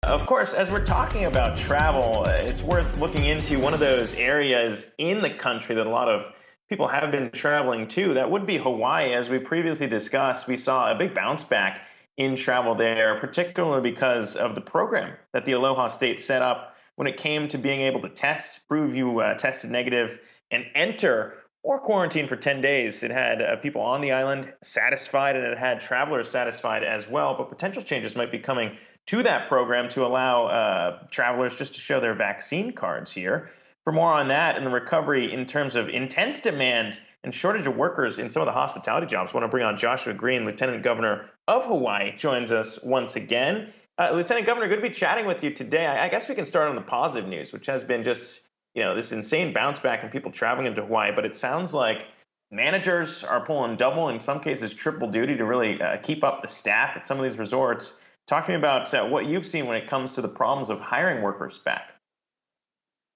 Of course, as we're talking about travel, it's worth looking into one of those areas in the country that a lot of people have been traveling to. That would be Hawaii. As we previously discussed, we saw a big bounce back in travel there, particularly because of the program that the Aloha State set up when it came to being able to prove you tested negative, and enter or quarantine for 10 days. It had people on the island satisfied, and it had travelers satisfied as well. But potential changes might be coming to that program to allow travelers just to show their vaccine cards here. For more on that and the recovery in terms of intense demand and shortage of workers in some of the hospitality jobs, I want to bring on Joshua Green, Lieutenant Governor of Hawaii, joins us once again. Lieutenant Governor, good to be chatting with you today. I guess we can start on the positive news, which has been just, this insane bounce back in people traveling into Hawaii. But it sounds like managers are pulling double, in some cases triple duty to really keep up the staff at some of these resorts. Talk to me about what you've seen when it comes to the problems of hiring workers back.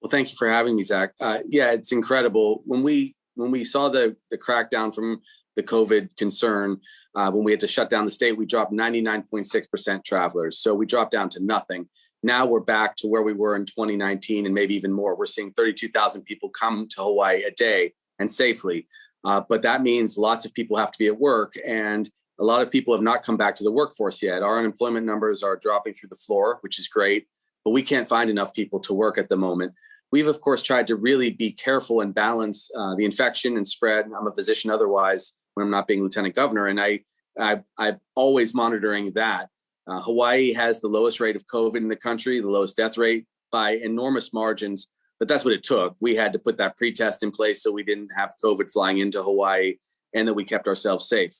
Well, thank you for having me, Zach. Yeah, it's incredible. When we saw the crackdown from the COVID concern, when we had to shut down the state, we dropped 99.6% travelers. So we dropped down to nothing. Now we're back to where we were in 2019 and maybe even more. We're seeing 32,000 people come to Hawaii a day and safely. But that means lots of people have to be at work, and a lot of people have not come back to the workforce yet. Our unemployment numbers are dropping through the floor, which is great, but we can't find enough people to work at the moment. We've, of course, tried to really be careful and balance the infection and spread. I'm a physician otherwise when I'm not being lieutenant governor, and I'm always monitoring that. Hawaii has the lowest rate of COVID in the country, the lowest death rate by enormous margins, but that's what it took. We had to put that pre-test in place so we didn't have COVID flying into Hawaii and that we kept ourselves safe.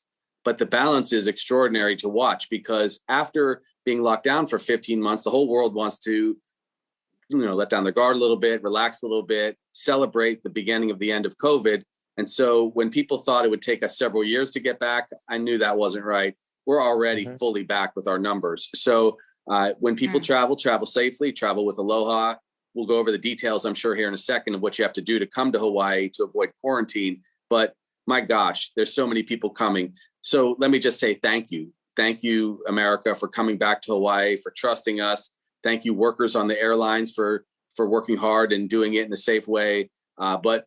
But the balance is extraordinary to watch, because after being locked down for 15 months, the whole world wants to, let down their guard a little bit, relax a little bit, celebrate the beginning of the end of COVID. And so when people thought it would take us several years to get back, I knew that wasn't right. We're already fully back with our numbers. So when people travel safely, travel with Aloha. We'll go over the details, I'm sure, here in a second of what you have to do to come to Hawaii to avoid quarantine. But my gosh, there's so many people coming. So let me just say thank you. Thank you, America, for coming back to Hawaii, for trusting us. Thank you, workers on the airlines, for working hard and doing it in a safe way. But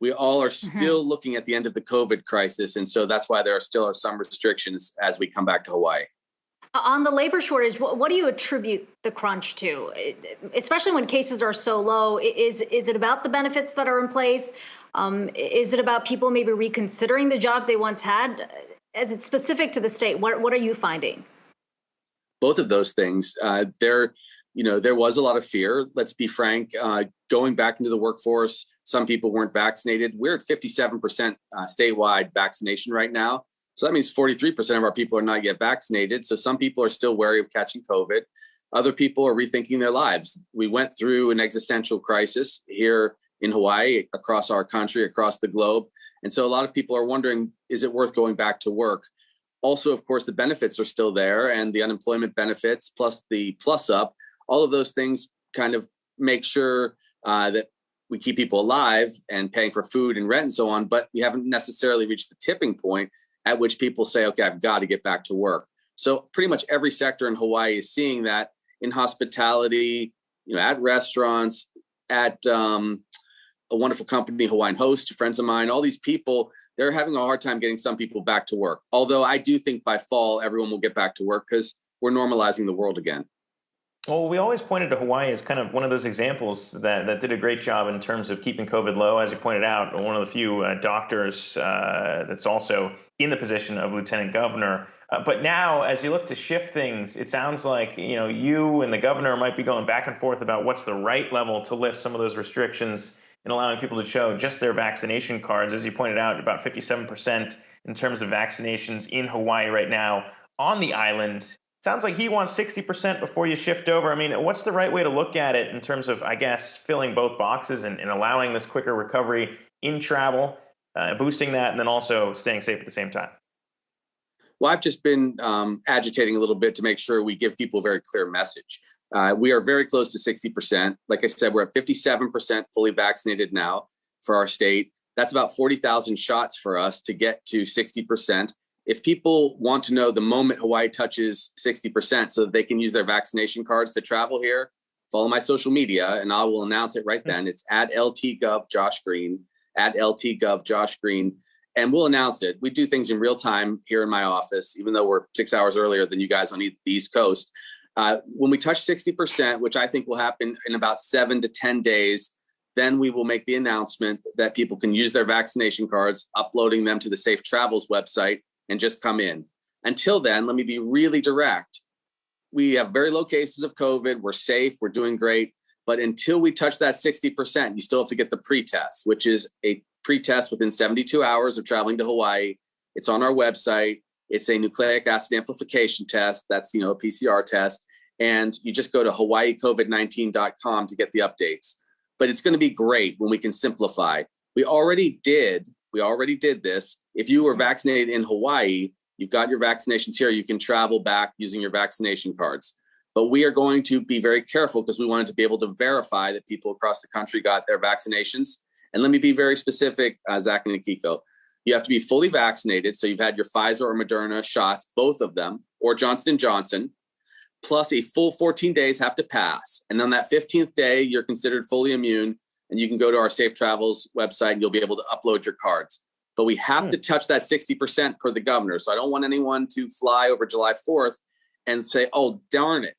we all are still looking at the end of the COVID crisis. And so that's why there are some restrictions as we come back to Hawaii. On the labor shortage, what do you attribute the crunch to? Especially when cases are so low, is it about the benefits that are in place? Is it about people maybe reconsidering the jobs they once had? As it's specific to the state, what are you finding? Both of those things. There was a lot of fear. Let's be frank. Going back into the workforce, some people weren't vaccinated. We're at 57% statewide vaccination right now. So that means 43% of our people are not yet vaccinated. So some people are still wary of catching COVID. Other people are rethinking their lives. We went through an existential crisis here in Hawaii, across our country, across the globe. And so a lot of people are wondering, is it worth going back to work? Also, of course, the benefits are still there, and the unemployment benefits plus the plus up, all of those things kind of make sure that we keep people alive and paying for food and rent and so on. But we haven't necessarily reached the tipping point at which people say, okay, I've got to get back to work. So pretty much every sector in Hawaii is seeing that, in hospitality, at restaurants, at a wonderful company, Hawaiian Host, friends of mine, all these people, they're having a hard time getting some people back to work. Although I do think by fall, everyone will get back to work because we're normalizing the world again. Well, we always pointed to Hawaii as kind of one of those examples that did a great job in terms of keeping COVID low. As you pointed out, one of the few doctors that's also in the position of lieutenant governor. But now, as you look to shift things, it sounds like you and the governor might be going back and forth about what's the right level to lift some of those restrictions and allowing people to show just their vaccination cards. As you pointed out, about 57% in terms of vaccinations in Hawaii right now on the island. Sounds like he wants 60% before you shift over. I mean, what's the right way to look at it in terms of, I guess, filling both boxes and allowing this quicker recovery in travel, boosting that, and then also staying safe at the same time? Well, I've just been agitating a little bit to make sure we give people a very clear message. We are very close to 60%. Like I said, we're at 57% fully vaccinated now for our state. That's about 40,000 shots for us to get to 60%. If people want to know the moment Hawaii touches 60% so that they can use their vaccination cards to travel here, follow my social media and I will announce it right then. It's at LTGov Josh Green, at LTGov Josh Green, and we'll announce it. We do things in real time here in my office, even though we're 6 hours earlier than you guys on the East Coast. When we touch 60%, which I think will happen in about 7 to 10 days, then we will make the announcement that people can use their vaccination cards, uploading them to the Safe Travels website, and just come in. Until then, let me be really direct. We have very low cases of COVID. We're safe. We're doing great. But until we touch that 60%, you still have to get the pre-test, which is a pre-test within 72 hours of traveling to Hawaii. It's on our website. It's a nucleic acid amplification test. That's, a PCR test. And you just go to hawaiicovid19.com to get the updates. But it's going to be great when we can simplify. We already did this. If you were vaccinated in Hawaii, you've got your vaccinations here, you can travel back using your vaccination cards. But we are going to be very careful because we wanted to be able to verify that people across the country got their vaccinations. And let me be very specific, Zach and Akiko. You have to be fully vaccinated. So you've had your Pfizer or Moderna shots, both of them, or Johnson & Johnson, plus a full 14 days have to pass. And on that 15th day, you're considered fully immune. And you can go to our Safe Travels website and you'll be able to upload your cards. But we have to touch that 60% per the governor. So I don't want anyone to fly over July 4th and say, oh, darn it,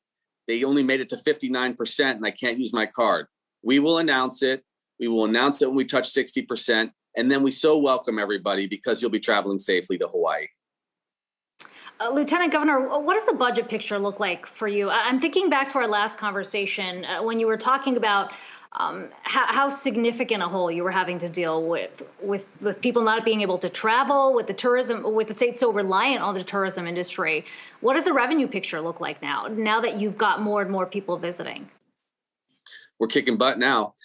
they only made it to 59% and I can't use my card. We will announce it. We will announce it when we touch 60%. And then we so welcome everybody because you'll be traveling safely to Hawaii. Lieutenant Governor, what does the budget picture look like for you? I'm thinking back to our last conversation when you were talking about how significant a hole you were having to deal with people not being able to travel, with the tourism, with the state so reliant on the tourism industry. What does the revenue picture look like now that you've got more and more people visiting? We're kicking butt now.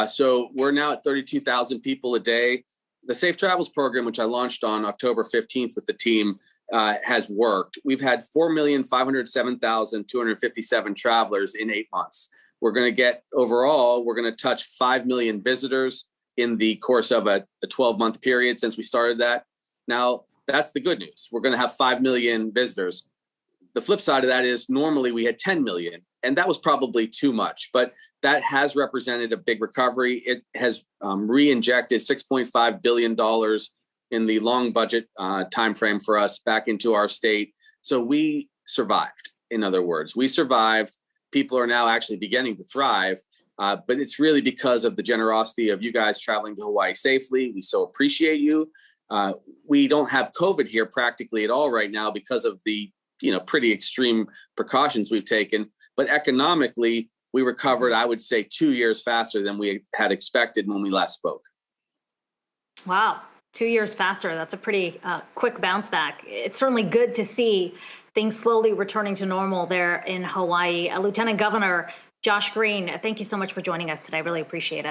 So we're now at 32,000 people a day. The Safe Travels program, which I launched on October 15th with the team, has worked. We've had 4,507,257 travelers in 8 months. We're going to get overall, we're going to touch 5 million visitors in the course of a 12-month period since we started that. Now, that's the good news. We're going to have 5 million visitors. The flip side of that is normally we had 10 million, and that was probably too much, but that has represented a big recovery. It has re-injected $6.5 billion in the long budget timeframe for us back into our state. So we survived. In other words, we survived. People are now actually beginning to thrive, but it's really because of the generosity of you guys traveling to Hawaii safely. We so appreciate you. We don't have COVID here practically at all right now because of the pretty extreme precautions we've taken. But economically, we recovered, I would say, 2 years faster than we had expected when we last spoke. Wow. 2 years faster. That's a pretty quick bounce back. It's certainly good to see things slowly returning to normal there in Hawaii. Lieutenant Governor Josh Green, thank you so much for joining us today. I really appreciate it.